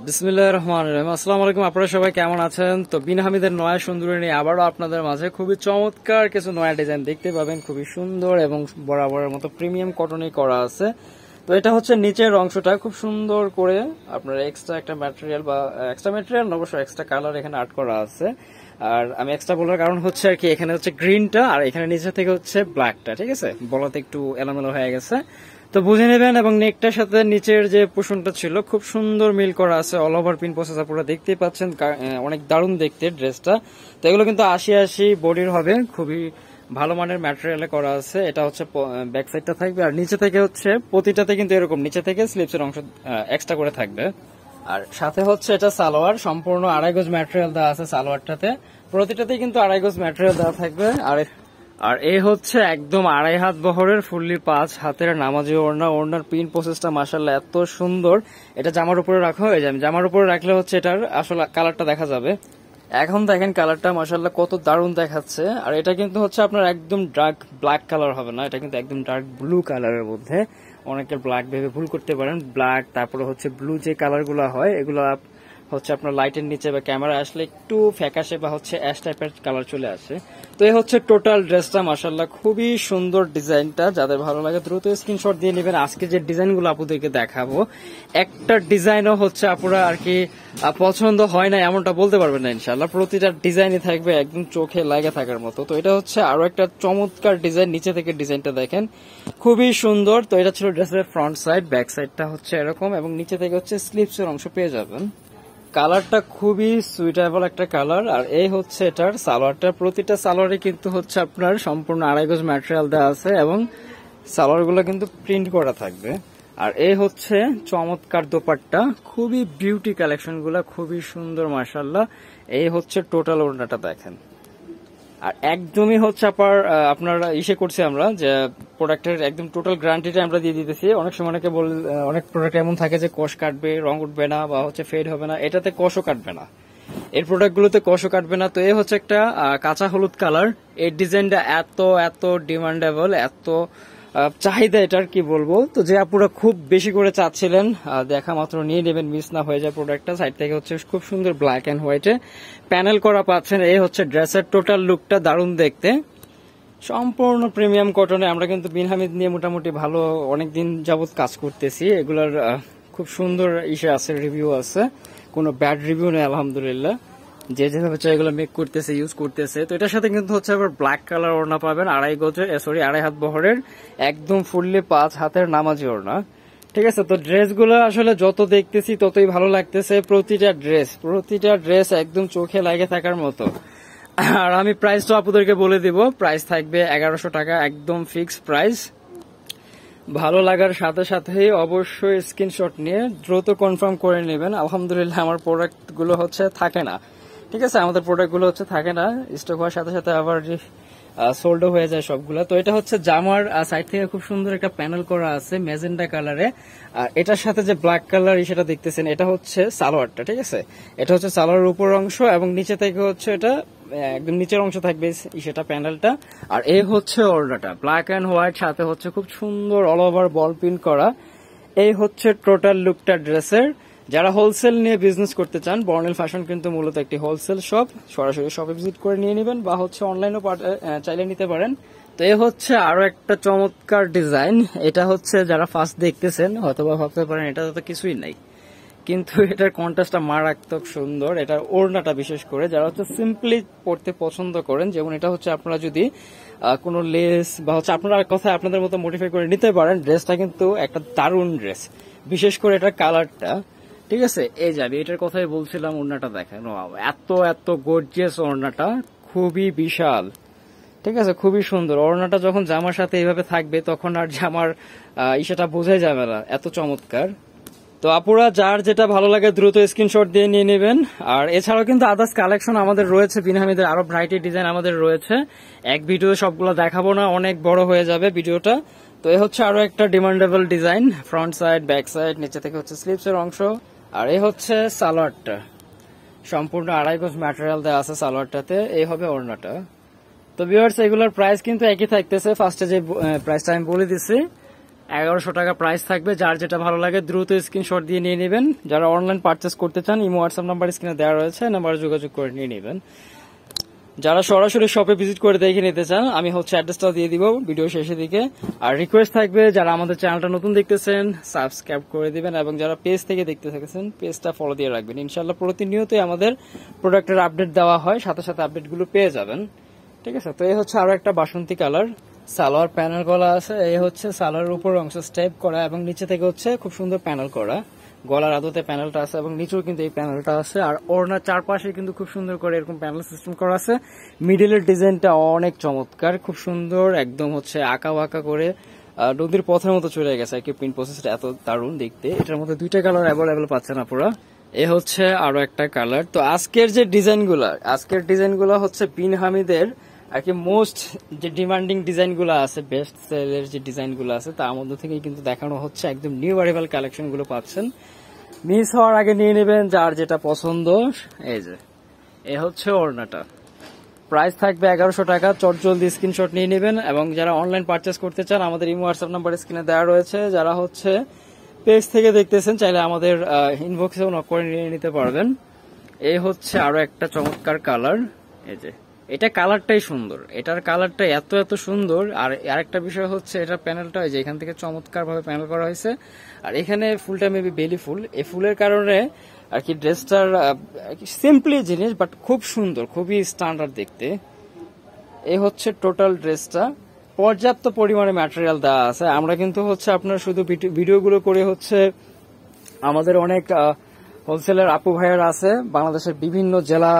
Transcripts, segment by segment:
বিসমিল্লাহির রহমানির রহিম। আসসালামু আলাইকুম, আপনারা সবাই কেমন আছেন? তো বিন হামিদের নয়া সুন্দরী নিয়ে আবারও আপনাদের মাঝে খুবই চমৎকার কিছু নয়া ডিজাইন দেখতে পাবেন। খুবই সুন্দর এবং বরাবরের মতো প্রিমিয়াম কটনে করা আছে। তো এটা হচ্ছে নিচের অংশটা খুব সুন্দর করে আপনার এক্সট্রা একটা ম্যাটেরিয়াল বা এক্সট্রা ম্যাটেরিয়াল অবশ্য এক্সট্রা কালার এখানে আর্ট করা আছে। আর আমি এক্সট্রা বলার কারণ হচ্ছে আর কি এখানে হচ্ছে গ্রিনটা আর এখানে নিচে থেকে হচ্ছে ব্ল্যাকটা, ঠিক আছে? বলাতে একটু এলোমেলো হয়ে গেছে, তো বুঝে নেবেন। এবং নেকটার সাথে নিচের যে পোষণটা ছিল খুব সুন্দর মিল করা আছে, অল ওভার পিন প্রসেস আপনারা দেখতেই পাচ্ছেন, অনেক দারুণ দেখতে ড্রেসটা। তো এগুলো কিন্তু 80-80 বডির হবে, খুবই ভালো মানের ম্যাটেরিয়ালে করা আছে। এটা হচ্ছে ব্যাক সাইডটা থাকবে আর নিচে থেকে হচ্ছে প্রতিটাতে কিন্তু এরকম নিচে থেকে স্লিপসের অংশ এক্সট্রা করে থাকবে। আর সাথে হচ্ছে এটা সালোয়ার, সম্পূর্ণ 2.5 গজ ম্যাটেরিয়াল দেওয়া আছে সালোয়ারটাতে, প্রতিটাতেই কিন্তু 2.5 গজ ম্যাটেরিয়াল দেওয়া থাকবে। আর এই হচ্ছে একদম 2.5 হাত বহরের ফুললি 5 হাতের নামাজি ওড়না। ওড়নার পিন প্রসেসটা মাশাআল্লাহ এত সুন্দর। এটা জামার উপরে রাখা হয়ে যাবে, জামার উপরে রাখলে হচ্ছে এটার আসলে কালারটা দেখা যাবে। এখন দেখেন কালারটা মাশাআল্লাহ কত দারুণ দেখাচ্ছে। আর এটা কিন্তু হচ্ছে আপনার একদম ডার্ক ব্ল্যাক কালার হবে না, এটা কিন্তু একদম ডার্ক ব্লু কালারের মধ্যে। অনেকের ব্ল্যাক ভেবে ভুল করতে পারেন, ব্ল্যাক তারপরে হচ্ছে ব্লু যে কালার গুলো হয় এগুলো হচ্ছে আপনার লাইটের নিচে বা ক্যামেরা আসলে একটু ফ্যাকাশে বা হচ্ছে অ্যাশ টাইপের কালার চলে আসে। তো এই হচ্ছে টোটাল ড্রেসটা, মাশাআল্লাহ খুবই সুন্দর ডিজাইনটা। যাদের ভালো লাগে দ্রুত স্ক্রিনশট দিয়ে নেবেন। আজকে যে ডিজাইনগুলো আপুদেরকে দেখাবো, একটা ডিজাইনও হচ্ছে আপুরা আর কি পছন্দ হয় না এমনটা বলতে পারবেন না ইনশাআল্লাহ। প্রতিটা ডিজাইনই থাকবে একদম চোখে লাগে থাকার মতো। তো এটা হচ্ছে আরো একটা চমৎকার ডিজাইন, নিচে থেকে ডিজাইনটা দেখেন খুবই সুন্দর। তো এটা ছিল ড্রেসের ফ্রন্ট সাইড, ব্যাক সাইডটা হচ্ছে এরকম এবং নিচে থেকে হচ্ছে স্লিপসের অংশ পেয়ে যাবেন। কালারটা খুবই সুইটেবল একটা কালার। আর এই হচ্ছে এটার সালোয়ারটা, প্রতিটা সালোয়ারে কিন্তু হচ্ছে আপনার সম্পূর্ণ 2.5 গজ ম্যাটেরিয়াল দেওয়া আছে এবং সালোয়ারগুলো কিন্তু প্রিন্ট করা থাকবে। আর এই হচ্ছে চমৎকার দোপাট্টা, খুবই বিউটি কালেকশন গুলা, খুবই সুন্দর মাশাআল্লাহ। এই হচ্ছে টোটাল ওড়নাটা দেখেন। আর একদমই হচ্ছে আপনারা ইসে করছি আমরা যে প্রোডাক্টের একদম টোটাল গ্যারান্টিটা আমরা দিয়ে দিতেছি। অনেক সময় অনেক প্রোডাক্ট এমন থাকে যে কষ কাটবে, রং উঠবে না বা হচ্ছে ফেড হবে না, এটাতে কষও কাটবে না, এর প্রোডাক্টগুলোতে কষও কাটবে না। তো এই হচ্ছে একটা কাঁচা হলুদ কালার। এই ডিজাইনটা এত এত ডিমান্ডেবল, এত চাহিদা এটার কি বলবো। তো যে আপুরা খুব বেশি করে চাচ্ছিলেন, দেখা মাত্র নিয়ে নেবেন, মিস না হয়ে যায় প্রোডাক্টটা। সাইড থেকে হচ্ছে খুব সুন্দর ব্ল্যাক এন্ড হোয়াইটে প্যানেল করা পাচ্ছেন। এই হচ্ছে ড্রেসের টোটাল লুকটা, দারুণ দেখতে, সম্পূর্ণ প্রিমিয়াম কটনে। আমরা কিন্তু বিন হামিদ নিয়ে মোটামুটি ভালো অনেকদিন যাবত কাজ করতেছি, এগুলার খুব সুন্দর ইসে আছে, রিভিউ আছে, কোনো ব্যাড রিভিউ নেই আলহামদুলিল্লাহ। যে যেভাবে চাই এগুলো মেক করতেছে, ইউজ করতেছে। তো এটার সাথে কিন্তু হচ্ছে আবার ব্ল্যাক কালার ওড়না পাবেন, 2.5 হাত বহরের একদম ফুললি 5 হাতের নামাজি ওড়না, ঠিক আছে? তো ড্রেসগুলো আসলে যত দেখতেছি ততই ভালো লাগতেছে, প্রতিটা ড্রেস একদম চোখে লাগে থাকার মতো। আর আমি প্রাইসটা আপনাদেরকে বলে দিব, প্রাইস থাকবে 1100 টাকা, একদম ফিক্স প্রাইস। ভালো লাগার সাথে সাথেই অবশ্যই স্ক্রিনশট নিয়ে দ্রুত কনফার্ম করে নেবেন। আলহামদুলিল্লাহ আমার প্রোডাক্ট গুলো হচ্ছে থাকে না, ঠিক আছে? আমাদের প্রোডাক্ট গুলো হচ্ছে থাকে না, স্টক হওয়ার সাথে সাথে আবার সোল্ড হয়ে যায় সবগুলা। তো এটা হচ্ছে জামার সাইড থেকে খুব সুন্দর একটা প্যানেল করা আছে ম্যাজেন্ডা কালারে। আর এটার সাথে যে ব্ল্যাক কালার সেটা দেখতেছেন, এটা হচ্ছে সালোয়ারটা, ঠিক আছে? এটা হচ্ছে সালোয়ারের উপর অংশ এবং নিচে থেকে হচ্ছে এটা একদম নিচের অংশ থাকবে সেটা প্যানেলটা। আর এই হচ্ছে ওড়নাটা, ব্ল্যাক এন্ড হোয়াইট, সাথে হচ্ছে খুব সুন্দর অল ওভার বল প্রিন্ট করা। এই হচ্ছে টোটাল লুকটা ড্রেসের। যারা হোলসেল নিয়ে বিজনেস করতে চান, বর্ণিল ফ্যাশন কিন্তু মূলত একটি হোলসেল শপ, সরাসরি শপে ভিজিট করে নিয়ে নেবেন বা হচ্ছে অনলাইনেও চাইলে নিতে পারেন। তো এই হচ্ছে আরো একটা চমৎকার ডিজাইন। এটা হচ্ছে যারা ফার্স্ট দেখতেছেন হয়তোবা ভাবতে পারেন এটা তো কিছুই নাই, কিন্তু এটার কন্ট্রাস্টটা মারাত্মক সুন্দর। এটার ওড়নাটা বিশেষ করে যারা হচ্ছে সিম্পলি পড়তে পছন্দ করেন, যেমন এটা হচ্ছে আপনারা যদি কোনো লেস বা হচ্ছে আপনারা কথায় আপনাদের মতো মডিফাই করে নিতে পারেন, ড্রেসটা কিন্তু একটা দারুণ ড্রেস, বিশেষ করে এটার কালারটা, ঠিক আছে? এই যাবে এটার কথাই বলছিলাম, ওড়নাটা দেখেন, এত এত গর্জিয়াস ওড়নাটা, খুবই বিশাল, ঠিক আছে? খুবই সুন্দর ওড়নাটা। যখন জামার সাথে এইভাবে থাকবে তখন আর জামার ইসেটা বোঝাই যাবে না, এত চমৎকার। তো আপুরা যার যেটা ভালো লাগে দ্রুত স্ক্রিনশট দিয়ে নিয়ে নেবেন। আর এছাড়াও কিন্তু আদার্স কালেকশন আমাদের রয়েছে, বিন হামিদের আরো ভ্যারাইটি ডিজাইন আমাদের রয়েছে। এক ভিডিও সবগুলো দেখাবো না, অনেক বড় হয়ে যাবে ভিডিওটা। তো এই হচ্ছে আরো একটা demandable design, front side, back side, নিচে থেকে হচ্ছে স্লিপসের অংশ। আর এই হচ্ছে সালোয়ারটা, সম্পূর্ণ 2.5 গজ ম্যাটেরিয়াল দেওয়া আছে সালোয়ারটাতে। এই হবে ওড়নাটা। তো ভিউয়ার্স এগুলোর প্রাইস কিন্তু একই থাকতেছে, ফার্স্টে যে প্রাইসটা আমি বলে দিছি। 1100 টাকা প্রাইস থাকবে। যার যেটা ভালো লাগে দ্রুত স্ক্রিনশট দিয়ে নিয়ে নেবেন। যারা অনলাইন পারচেস করতে চান ইমো হোয়াটসঅ্যাপ নাম্বার স্ক্রিনে দেওয়া রয়েছে, নাম্বারে যোগাযোগ করে নিয়ে নেবেন। যারা সরাসরি শপে ভিজিট করে দেখে নিতে চান আমি হচ্ছে অ্যাড্রেসটাও দিয়ে দিব ভিডিও শেষের দিকে। আর রিকোয়েস্ট থাকবে যারা আমাদের চ্যানেলটা নতুন দেখতেছেন সাবস্ক্রাইব করে দিবেন, এবং যারা পেজ থেকে দেখতে থাকেছেন পেজটা ফলো দিয়ে রাখবেন। ইনশাআল্লাহ প্রতিনিয়তই আমাদের প্রোডাক্টের আপডেট দেওয়া হয়, সাথে সাথে আপডেটগুলো পেয়ে যাবেন। ঠিক আছে, তো এই হচ্ছে আরো একটা বাসন্তী কালার, সালোয়ার প্যানেল গলা আছে। এই হচ্ছে সালোয়ারের উপর অংশ স্টেপ করা এবং নিচে থেকে হচ্ছে খুব সুন্দর প্যানেল করা, গলার আদতে প্যানেলটা আছে এবং নিচেও কিন্তু এই প্যানেলটা আছে। আর ওড়নার চারপাশে কিন্তু খুব সুন্দর করে এরকম প্যানেল সিস্টেম করা আছে। মিডিলের ডিজাইনটা অনেক চমৎকার, খুব সুন্দর, একদম হচ্ছে আঁকা বাঁকা করে নদীর পথের মতো চলে গেছে। কি প্রিন্ট প্রসেসটা এত দারুণ দেখতে। এটার মধ্যে দুইটা কালার অ্যাভেলেবেল পাচ্ছেন আপনারা। এ হচ্ছে আরো একটা কালার। তো আজকের ডিজাইনগুলো হচ্ছে বিন হামিদের আর কি মোস্ট যে ডিমান্ডিং ডিজাইনগুলো আছে, বেস্ট সেলের যে ডিজাইনগুলো আছে তার মধ্যে থেকেই কিন্তু দেখানো হচ্ছে। একদম নিউ অ্যারাইভাল কালেকশনগুলো পাচ্ছেন, মিস হওয়ার আগে নিয়ে নেবেন যার যেটা পছন্দ। এই যে এ হচ্ছে ওড়নাটা, প্রাইস থাকবে 1100 টাকা। চটজলদি স্ক্রিনশট নিয়ে নেবেন। এবং যারা অনলাইন পারচেস করতে চান আমাদের ইমো হোয়াটসঅ্যাপ নাম্বার স্ক্রিনে দেওয়া রয়েছে। যারা হচ্ছে পেজ থেকে দেখতেছেন চাইলে আমাদের ইনবক্সেও নক করে নিয়ে নিতে পারবেন। এই হচ্ছে আরো একটা চমৎকার কালার। এই যে এটা কালারটাই সুন্দর, এটার কালারটা এত এত সুন্দর। আর আরেকটা বিষয় হচ্ছে এটার প্যানেলটা যে এখান থেকে চমৎকার ভাবে প্যানেল করা হয়েছে। আর এখানে ফুলটা মেবি বেলি ফুল, এই ফুলের কারণে আর কি ড্রেসটার সিম্পলি জিনিস বাট খুব সুন্দর, খুবই স্ট্যান্ডার্ড দেখতে। এই হচ্ছে টোটাল ড্রেসটা, পর্যাপ্ত পরিমাণে ম্যাটেরিয়াল দেওয়া আছে। আমরা কিন্তু হচ্ছে আপনার শুধু ভিডিওগুলো করে হচ্ছে আমাদের অনেক হোলসেলার আপু ভাইয়ার আছে বাংলাদেশের বিভিন্ন জেলা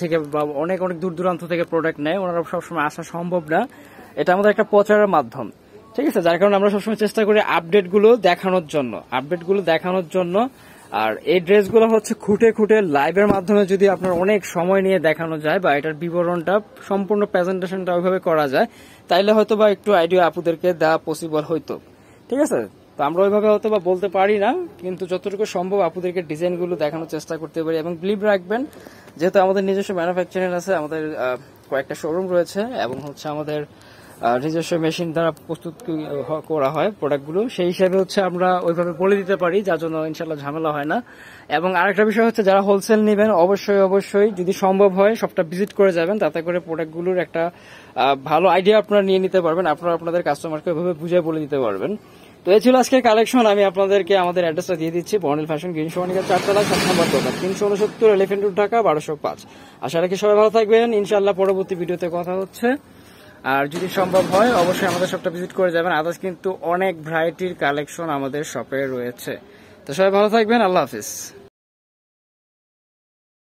থেকে বা অনেক অনেক দূর দূরান্ত থেকে প্রোডাক্ট নেয়, ওনারা সবসময় আসা সম্ভব না। এটা আমাদের একটা প্রচারের মাধ্যম, ঠিক আছে, যার কারণে আমরা সবসময় চেষ্টা করি আপডেটগুলো দেখানোর জন্য। আর এই ড্রেসগুলো হচ্ছে খুঁটে খুঁটে লাইভের মাধ্যমে যদি আপনার অনেক সময় নিয়ে দেখানো যায় বা এটার বিবরণটা সম্পূর্ণ প্রেজেন্টেশনটা ওইভাবে করা যায় তাইলে হয়তো বা একটু আইডিয়া আপুদেরকে দেওয়া পসিবল হইতো। ঠিক আছে, তো আমরা ওইভাবে হয়তো বা বলতে পারি না, কিন্তু যতটুকু সম্ভব আপুদেরকে ডিজাইনগুলো দেখানোর চেষ্টা করতে পারি। এবং বিলিভ রাখবেন যেহেতু আমাদের নিজস্ব ম্যানুফ্যাকচারিং আছে, আমাদের কয়েকটা শোরুম রয়েছে এবং হচ্ছে আমাদের নিজস্ব মেশিন দ্বারা প্রস্তুত করা হয় প্রোডাক্টগুলো, সেই হিসাবে হচ্ছে আমরা ওইভাবে বলে দিতে পারি, যার জন্য ইনশাল্লাহ ঝামেলা হয় না। এবং আরেকটা বিষয় হচ্ছে যারা হোলসেল নেবেন অবশ্যই যদি সম্ভব হয় সবটা ভিজিট করে যাবেন, তাতে করে প্রোডাক্টগুলোর একটা ভালো আইডিয়া আপনারা নিয়ে নিতে পারবেন, আপনারা আপনাদের কাস্টমারকে ওইভাবে বুঝে বলে দিতে পারবেন। তো এই ছিল আজকের কালেকশন। আমি আপনাদেরকে আমাদের অ্যাড্রেসটা দিয়ে দিচ্ছি, বর্ণিল ফ্যাশন, গ্রিন সোনিকা 4 তলা 7 নম্বর দোকান, 369 এলিফ্যান্ট রোড, ঢাকা 1205। আশা রাখি সবাই ভালো থাকবেন। ইনশাআল্লাহ পরবর্তী ভিডিওতে কথা হচ্ছে। আর যদি সম্ভব হয় অবশ্যই আমাদের শপটা ভিজিট করে যাবেন। আদার্স কিন্তু অনেক ভ্যারাইটির কালেকশন আমাদের শপে রয়েছে। তো সবাই ভালো থাকবেন, আল্লাহ হাফিজ।